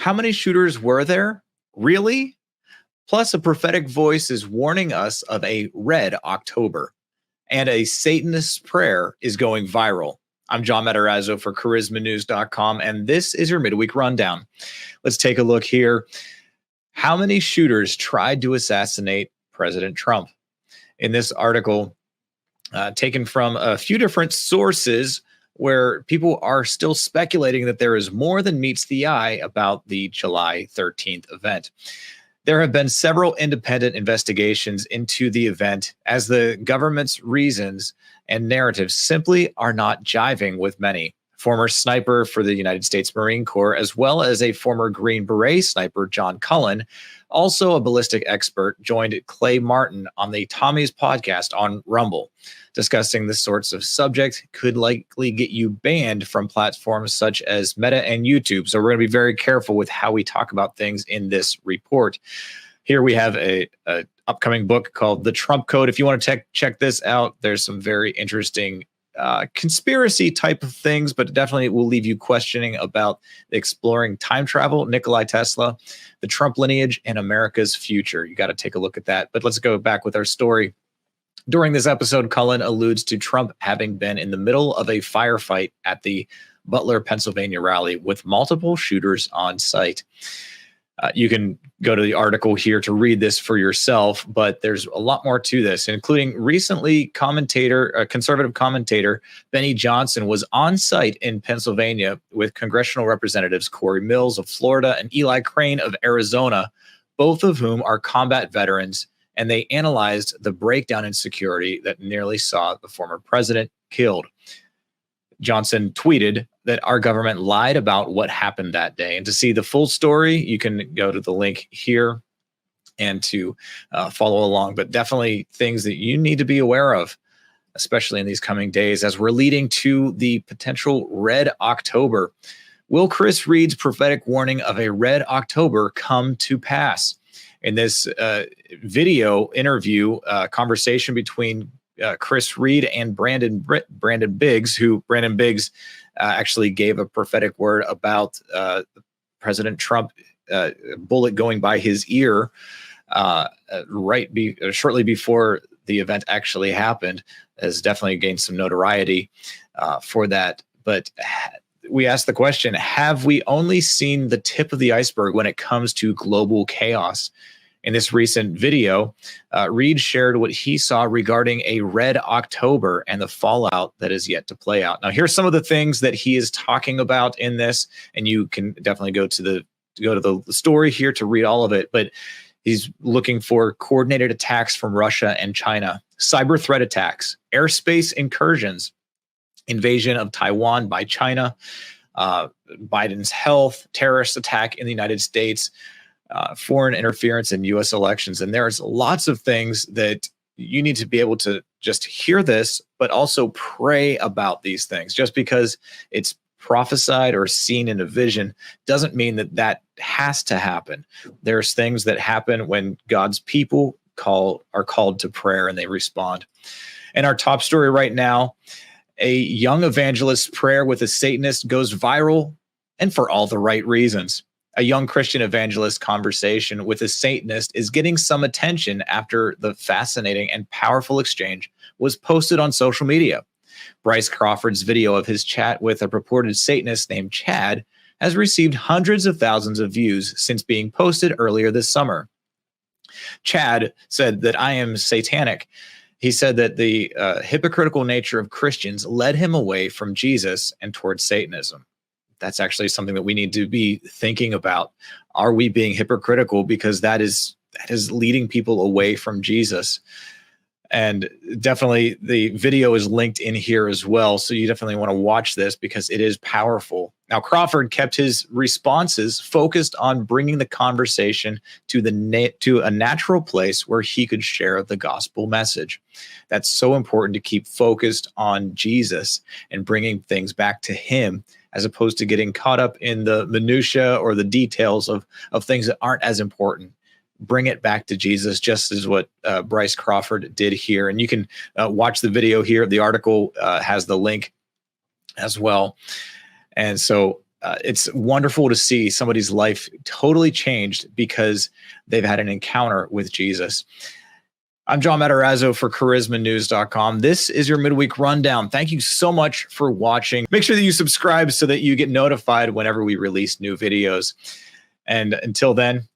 How many shooters were there? Really? Plus, a prophetic voice is warning us of a red October, and a Satanist prayer is going viral. I'm John Matarazzo for charismanews.com, and this is your midweek rundown. Let's take a look here. How many shooters tried to assassinate President Trump? In this article, taken from a few different sources, where people are still speculating that there is more than meets the eye about the July 13th event. There have been several independent investigations into the event, as the government's reasons and narratives simply are not jiving with many. Former sniper for the United States Marine Corps, as well as a former Green Beret sniper, John Cullen, also a ballistic expert, joined Clay Martin on the Tommy's podcast on Rumble. Discussing this sorts of subject could likely get you banned from platforms such as Meta and YouTube. So we're going to be very careful with how we talk about things in this report. Here we have a upcoming book called The Trump Code. If you want to check this out, there's some very interesting conspiracy type of things, but definitely will leave you questioning about exploring time travel, Nikola Tesla, the Trump lineage, and America's future. You got to take a look at that. But let's go back with our story. During this episode, Cullen alludes to Trump having been in the middle of a firefight at the Butler, Pennsylvania rally with multiple shooters on site. You can go to the article here to read this for yourself, but there's a lot more to this, including recently conservative commentator Benny Johnson was on site in Pennsylvania with congressional representatives Corey Mills of Florida and Eli Crane of Arizona, both of whom are combat veterans, and they analyzed the breakdown in security that nearly saw the former president killed. Johnson tweeted that our government lied about what happened that day. And to see the full story, you can go to the link here and to follow along. But definitely things that you need to be aware of, especially in these coming days, as we're leading to the potential Red October. Will Chris Reed's prophetic warning of a Red October come to pass? In this video interview conversation between Chris Reed and Brandon Biggs, who Brandon Biggs actually gave a prophetic word about President Trump bullet going by his ear shortly before the event actually happened, has definitely gained some notoriety for that. But we asked the question, have we only seen the tip of the iceberg when it comes to global chaos? In this recent video, Reed shared what he saw regarding a Red October and the fallout that is yet to play out. Now, here's some of the things that he is talking about in this, and you can definitely go to the story here to read all of it. But he's looking for coordinated attacks from Russia and China, cyber threat attacks, airspace incursions, invasion of Taiwan by China, Biden's health, terrorist attack in the United States, foreign interference in U.S. elections. And there's lots of things that you need to be able to just hear this, but also pray about these things. Just because it's prophesied or seen in a vision doesn't mean that that has to happen. There's things that happen when God's people are called to prayer and they respond. And our top story right now, a young evangelist's prayer with a Satanist goes viral, and for all the right reasons. A young Christian evangelist conversation with a Satanist is getting some attention after the fascinating and powerful exchange was posted on social media. Bryce Crawford's video of his chat with a purported Satanist named Chad has received hundreds of thousands of views since being posted earlier this summer. Chad said that I am satanic. He said that the hypocritical nature of Christians led him away from Jesus and towards Satanism. That's actually something that we need to be thinking about. Are we being hypocritical? Because that is leading people away from Jesus. And definitely the video is linked in here as well. So you definitely want to watch this because it is powerful. Now, Crawford kept his responses focused on bringing the conversation to a natural place where he could share the gospel message. That's so important, to keep focused on Jesus and bringing things back to him, as opposed to getting caught up in the minutia or the details of things that aren't as important. Bring it back to Jesus, just as what Bryce Crawford did here. And you can watch the video here. The article has the link as well. And so it's wonderful to see somebody's life totally changed because they've had an encounter with Jesus. I'm John Matarazzo for charismanews.com. This is your midweek rundown. Thank you so much for watching. Make sure that you subscribe so that you get notified whenever we release new videos. And until then,